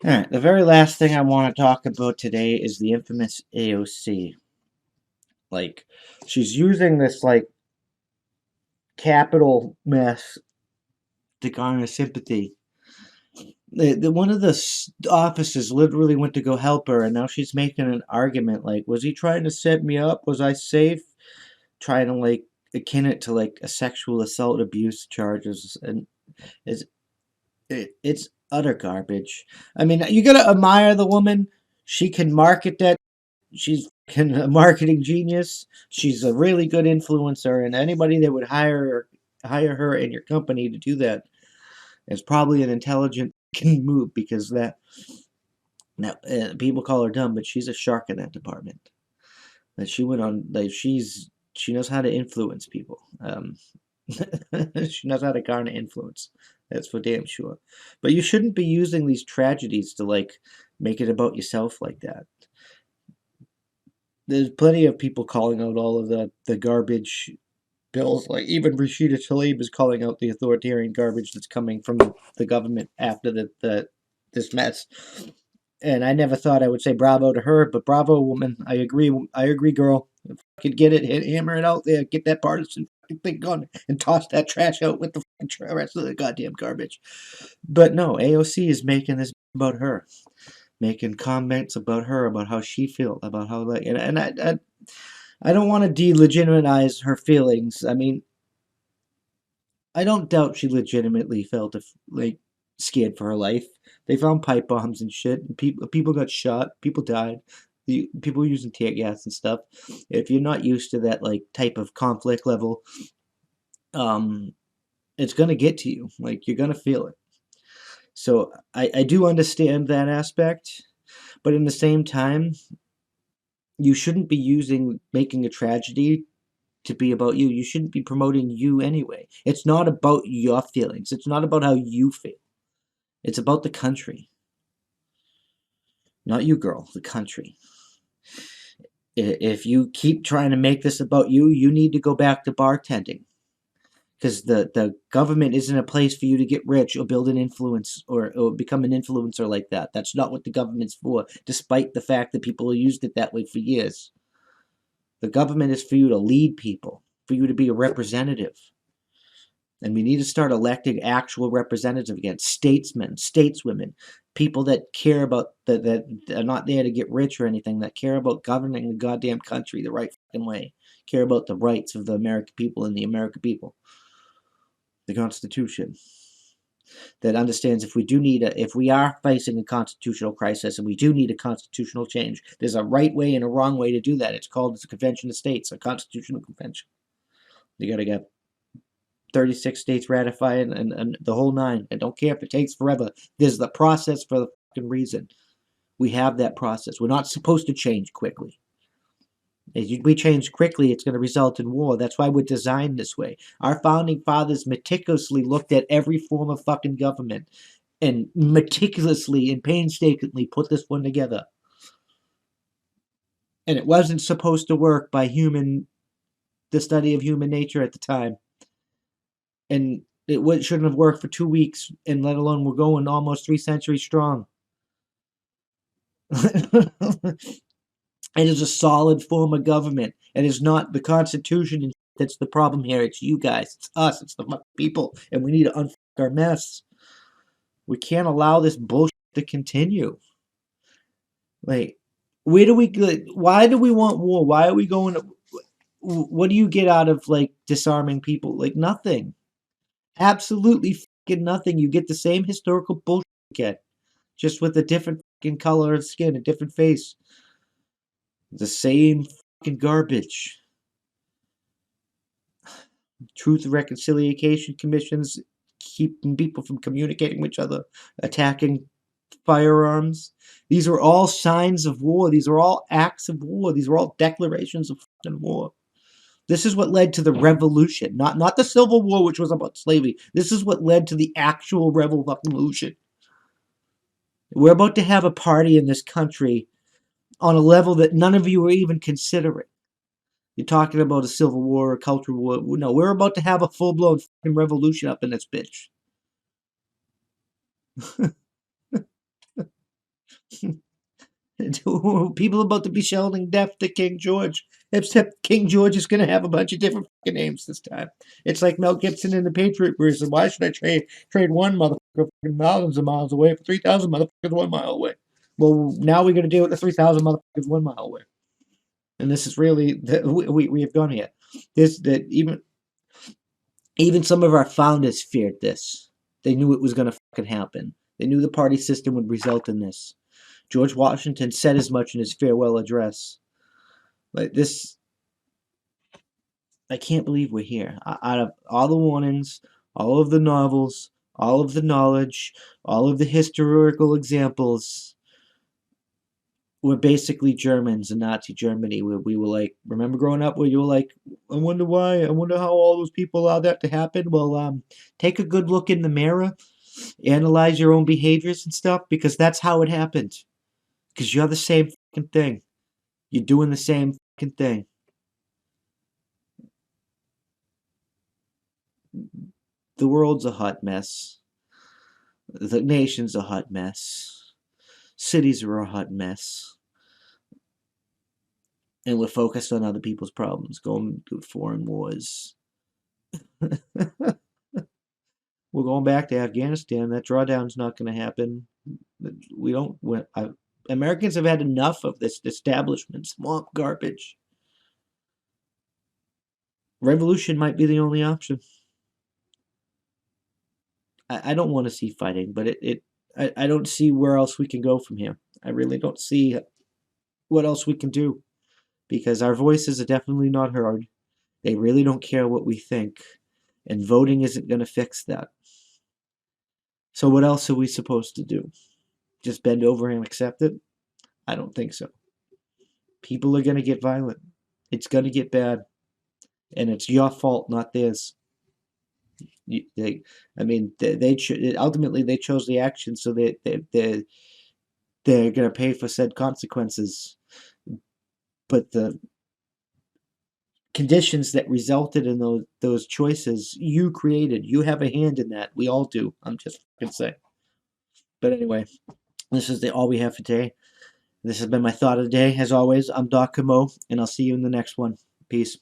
Alright, the very last thing I want to talk about today is the infamous AOC. Like, she's using this, like, capital mess to garner sympathy. One of the officers literally went to go help her, and now she's making an argument like, was he trying to set me up? Was I safe? Trying to, like, akin it to, like, a sexual assault abuse charges, and it's, it's utter garbage. I mean, you gotta admire the woman. She can market that. She's a marketing genius. She's a really good influencer, and anybody that would hire her in your company to do that is probably an intelligent move, because that now people call her dumb, but she's a shark in that department. That she went on, like, she knows how to influence people. She knows how to garner influence. That's for damn sure. But you shouldn't be using these tragedies to, like, make it about yourself like that. There's plenty of people calling out all of the garbage bills. Like, even Rashida Tlaib is calling out the authoritarian garbage that's coming from the government after this mess. And I never thought I would say bravo to her, but bravo, woman. I agree. I agree, girl. Fucking get it, hammer it out there, get that partisan fucking thing gone, and toss that trash out with the fucking rest of the goddamn garbage. But no, AOC is making this about her, making comments about her, about how she feels, about how, like, and I don't want to delegitimize her feelings. I mean, I don't doubt she legitimately felt like scared for her life. They found pipe bombs and shit. And people got shot. People died. People were using tear gas and stuff. If you're not used to that, like, type of conflict level, um, it's gonna get to you. Like, you're gonna feel it. So I do understand that aspect, but in the same time, you shouldn't be making a tragedy to be about you. You shouldn't be promoting you anyway. It's not about your feelings. It's not about how you feel. It's about the country. Not you, girl, the country. If you keep trying to make this about you, you need to go back to bartending. Because the government isn't a place for you to get rich or build an influence, or become an influencer like that. That's not what the government's for, despite the fact that people have used it that way for years. The government is for you to lead people, for you to be a representative. And we need to start electing actual representatives again, statesmen, stateswomen, people that care about, that are not there to get rich or anything, that care about governing the goddamn country the right fucking way, care about the rights of the American people and the American people, the Constitution. That understands if we are facing a constitutional crisis and we do need a constitutional change, there's a right way and a wrong way to do that. It's called the Convention of States, a constitutional convention. You got to get 36 states ratify it, and the whole nine. I don't care if it takes forever. There's the process for the fucking reason. We have that process. We're not supposed to change quickly. If we change quickly, it's going to result in war. That's why we're designed this way. Our founding fathers meticulously looked at every form of fucking government and meticulously and painstakingly put this one together. And it wasn't supposed to work by the study of human nature at the time. And it shouldn't have worked for 2 weeks, and let alone we're going almost 3 centuries strong. It is a solid form of government. It is not the Constitution that's the problem here. It's you guys. It's us. It's the people. And we need to unfuck our mess. We can't allow this bullshit to continue. Like, why do we want war? Why are we going to... What do you get out of, like, disarming people? Like, nothing. Absolutely fucking nothing. You get the same historical bullshit again, just with a different fucking color of skin, a different face. The same fucking garbage. Truth and Reconciliation Commissions keeping people from communicating with each other, attacking firearms. These are all signs of war. These are all acts of war. These are all declarations of fucking war. This is what led to the revolution, not the Civil War, which was about slavery. This is what led to the actual revolution. We're about to have a party in this country on a level that none of you are even considering. You're talking about a civil war, a cultural war. No, we're about to have a full-blown fucking revolution up in this bitch. People about to be shouting death to King George. Except King George is going to have a bunch of different fucking names this time. It's like Mel Gibson in The Patriot, where he said, "Why should I trade one motherfucker thousands of miles away for 3,000 motherfuckers 1 mile away?" Well, now we're going to deal with the 3,000 motherfuckers 1 mile away. And this is really we have gone here. This that even some of our founders feared this. They knew it was going to fucking happen. They knew the party system would result in this. George Washington said as much in his farewell address. Like this, I can't believe we're here. Out of all the warnings, all of the novels, all of the knowledge, all of the historical examples, we're basically Germans in Nazi Germany. We were like, remember growing up where you were like, I wonder why, I wonder how all those people allowed that to happen. Well, take a good look in the mirror, analyze your own behaviors and stuff, because that's how it happened. Because you're the same fucking thing. You're doing the same fucking thing. The world's a hot mess. The nation's a hot mess. Cities are a hot mess. And we're focused on other people's problems, going to foreign wars. We're going back to Afghanistan. That drawdown's not going to happen. We don't. Americans have had enough of this establishment swamp garbage. Revolution might be the only option. I don't want to see fighting, but I don't see where else we can go from here. I really don't see what else we can do, because our voices are definitely not heard. They really don't care what we think, and voting isn't going to fix that. So what else are we supposed to do? Just bend over and accept it? I don't think so. People are going to get violent. It's going to get bad. And it's your fault, not theirs. Ultimately they chose the action, so they're going to pay for said consequences. But the conditions that resulted in those choices, you created. You have a hand in that. We all do. I'm just fucking saying. But anyway, this is all we have for today. This has been my thought of the day. As always, I'm Doc Camo, and I'll see you in the next one. Peace.